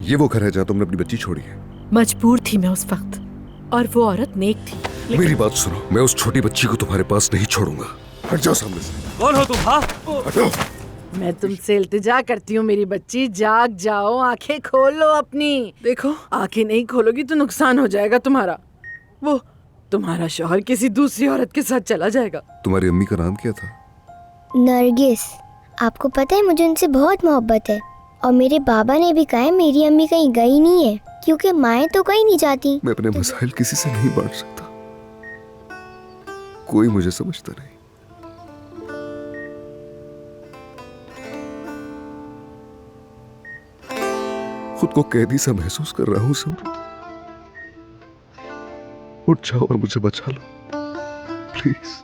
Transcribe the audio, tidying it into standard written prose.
ये वो घर है जहाँ तुमने अपनी बच्ची छोड़ी है। मजबूर थी मैं उस वक्त, और वो औरत नेक थी। मेरी बात सुनो, मैं उस छोटी बच्ची को तुम्हारे पास नहीं छोड़ूंगा। हट जाओ सामने से। कौन हो तुम? हाँ, हटो। मैं तुमसे इल्तिजा करती हूँ मेरी बच्ची, जाग जाओ, आंखें खोल लो अपनी। देखो, आंखें नहीं खोलोगी तो नुकसान हो जाएगा तुम्हारा। वो तुम्हारा शौहर किसी दूसरी औरत के साथ चला जाएगा। तुम्हारी अम्मी का नाम क्या था? नरगिस। आपको पता है मुझे उनसे बहुत मोहब्बत है, और मेरे बाबा ने भी कहा है मेरी अम्मी कहीं गई नहीं है, क्योंकि माएँ तो कहीं नहीं जाती। मैं अपने मसाइल किसी से नहीं बांट सकता, कोई मुझे समझता नहीं। खुद को कैदी सा महसूस कर रहा हूं सिमरन। उठ जाओ और मुझे बचा लो प्लीज।